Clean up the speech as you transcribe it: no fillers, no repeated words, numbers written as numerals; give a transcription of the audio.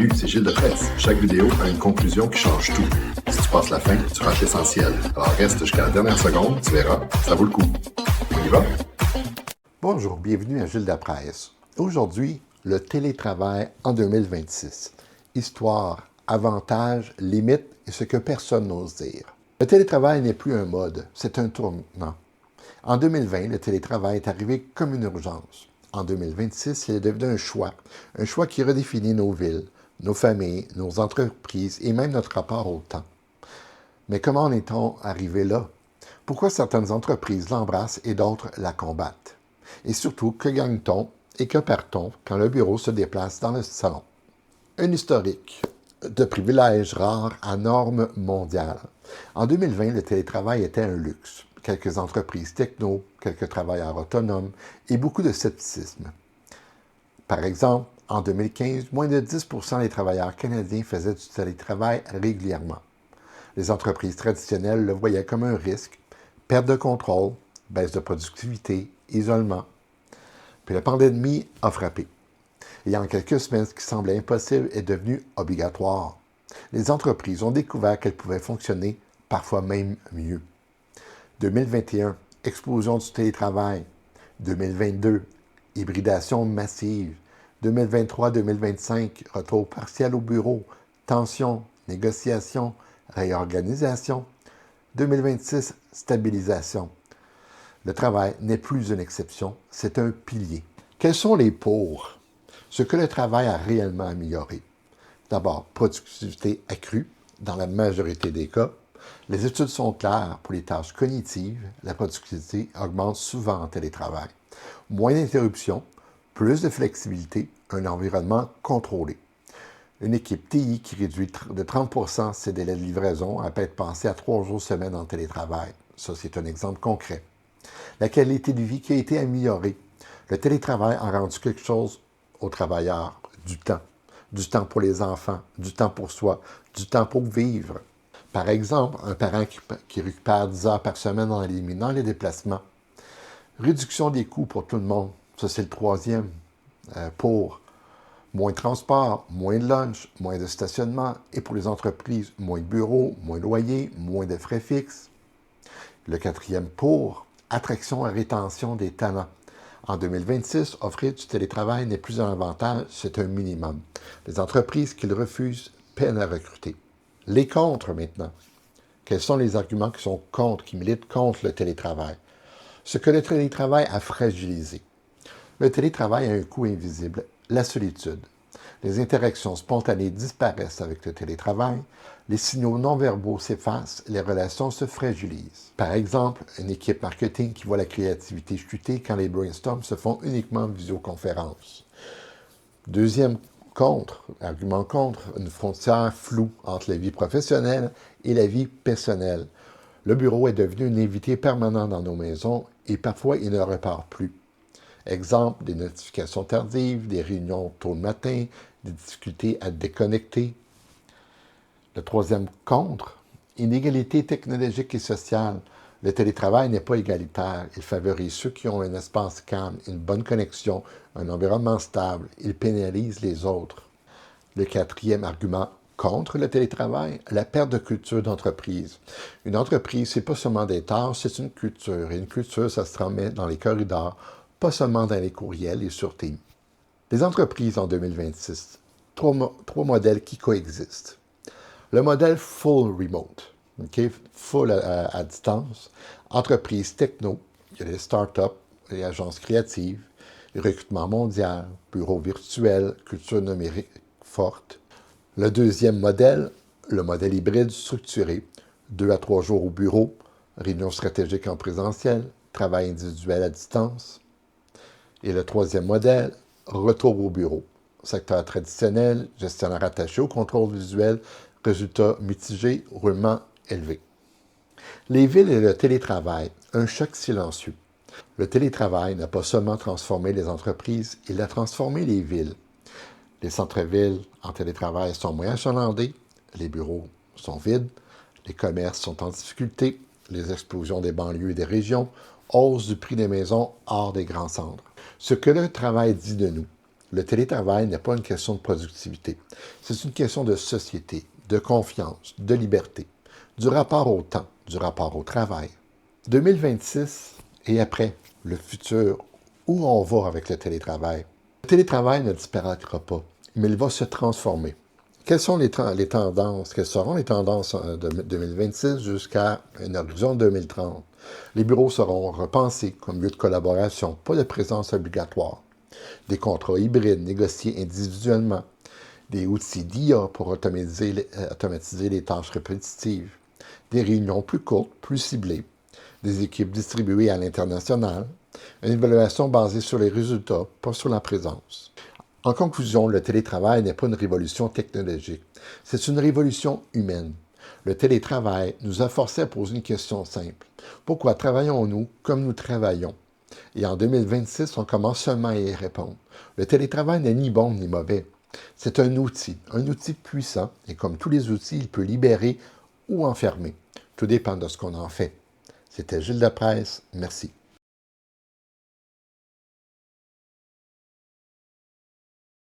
Salut, c'est Gilles de Presse. Chaque vidéo a une conclusion qui change tout. Si tu passes la fin, tu rates l'essentiel. Alors reste jusqu'à la dernière seconde, tu verras, ça vaut le coup. On y va? Bonjour, bienvenue à Gilles de Presse. Aujourd'hui, le télétravail en 2026. Histoire, avantages, limites et ce que personne n'ose dire. Le télétravail n'est plus un mode, c'est un tournant. En 2020, le télétravail est arrivé comme une urgence. En 2026, il est devenu un choix qui redéfinit nos villes, nos familles, nos entreprises et même notre rapport au temps. Mais comment en est-on arrivé là? Pourquoi certaines entreprises l'embrassent et d'autres la combattent? Et surtout, que gagne-t-on et que perd-on quand le bureau se déplace dans le salon? Un historique de privilèges rares à normes mondiales. En 2020, le télétravail était un luxe. Quelques entreprises techno, quelques travailleurs autonomes et beaucoup de scepticisme. Par exemple, en 2015, moins de 10% des travailleurs canadiens faisaient du télétravail régulièrement. Les entreprises traditionnelles le voyaient comme un risque, perte de contrôle, baisse de productivité, isolement. Puis la pandémie a frappé. Et en quelques semaines, ce qui semblait impossible est devenu obligatoire. Les entreprises ont découvert qu'elles pouvaient fonctionner parfois même mieux. 2021, explosion du télétravail. 2022, hybridation massive. 2023-2025, retour partiel au bureau. Tension, négociation, réorganisation. 2026, stabilisation. Le travail n'est plus une exception, c'est un pilier. Quels sont les pour? Ce que le travail a réellement amélioré. D'abord, productivité accrue, dans la majorité des cas. Les études sont claires pour les tâches cognitives, la productivité augmente souvent en télétravail. Moins d'interruptions, plus de flexibilité, un environnement contrôlé. Une équipe TI qui réduit de 30% ses délais de livraison a peut-être pensé à 3 jours semaine en télétravail. Ça, c'est un exemple concret. La qualité de vie qui a été améliorée. Le télétravail a rendu quelque chose aux travailleurs, du temps. Du temps pour les enfants, du temps pour soi, du temps pour vivre. Par exemple, un parent qui récupère 10 heures par semaine en éliminant les déplacements. Réduction des coûts pour tout le monde. Ça, c'est le troisième. Pour moins de transport, moins de lunch, moins de stationnement. Et pour les entreprises, moins de bureaux, moins de loyers, moins de frais fixes. Le quatrième pour attraction et rétention des talents. En 2026, offrir du télétravail n'est plus un avantage, c'est un minimum. Les entreprises qui le refusent peinent à recruter. Les contre maintenant. Quels sont les arguments qui sont contre, qui militent contre le télétravail? Ce que le télétravail a fragilisé. Le télétravail a un coût invisible, la solitude. Les interactions spontanées disparaissent avec le télétravail, les signaux non-verbaux s'effacent, les relations se fragilisent. Par exemple, une équipe marketing qui voit la créativité chuter quand les brainstorms se font uniquement en visioconférence. Deuxième argument contre, une frontière floue entre la vie professionnelle et la vie personnelle. Le bureau est devenu un invité permanent dans nos maisons et parfois il ne repart plus. Exemple, des notifications tardives, des réunions tôt le matin, des difficultés à déconnecter. Le troisième contre, inégalité technologique et sociale. Le télétravail n'est pas égalitaire. Il favorise ceux qui ont un espace calme, une bonne connexion, un environnement stable. Il pénalise les autres. Le quatrième argument contre le télétravail, la perte de culture d'entreprise. Une entreprise, c'est pas seulement des tâches, c'est une culture. Et une culture, ça se transmet dans les corridors, pas seulement dans les courriels et sur Teams. Les entreprises en 2026, trois modèles qui coexistent. Le modèle full remote, full à distance, entreprise techno, il y a les startups, les agences créatives, le recrutement mondial, bureau virtuel, culture numérique forte. Le deuxième modèle, le modèle hybride structuré, 2 à 3 jours au bureau, réunion stratégique en présentiel, travail individuel à distance. Et le troisième modèle, retour au bureau. Secteur traditionnel, gestionnaire attaché au contrôle visuel, résultats mitigés, roulement élevé. Les villes et le télétravail, un choc silencieux. Le télétravail n'a pas seulement transformé les entreprises, il a transformé les villes. Les centres-villes en télétravail sont moins achalandés, les bureaux sont vides, les commerces sont en difficulté, les explosions des banlieues et des régions, hausse du prix des maisons hors des grands centres. Ce que le travail dit de nous. le télétravail n'est pas une question de productivité. C'est une question de société, de confiance, de liberté, du rapport au temps, du rapport au travail. 2026 et après, le futur, où on va avec le télétravail? Le télétravail ne disparaîtra pas, mais il va se transformer. Quelles sont les tendances? Quelles seront les tendances de 2026 jusqu'à un horizon 2030? Les bureaux seront repensés comme lieu de collaboration, pas de présence obligatoire. Des contrats hybrides négociés individuellement. Des outils d'IA pour automatiser les tâches répétitives. Des réunions plus courtes, plus ciblées. Des équipes distribuées à l'international. Une évaluation basée sur les résultats, pas sur la présence. En conclusion, le télétravail n'est pas une révolution technologique, c'est une révolution humaine. Le télétravail nous a forcé à poser une question simple. Pourquoi travaillons-nous comme nous travaillons? Et en 2026, on commence seulement à y répondre. Le télétravail n'est ni bon ni mauvais. C'est un outil puissant, et comme tous les outils, il peut libérer ou enfermer. Tout dépend de ce qu'on en fait. C'était Gilles Depresse, merci.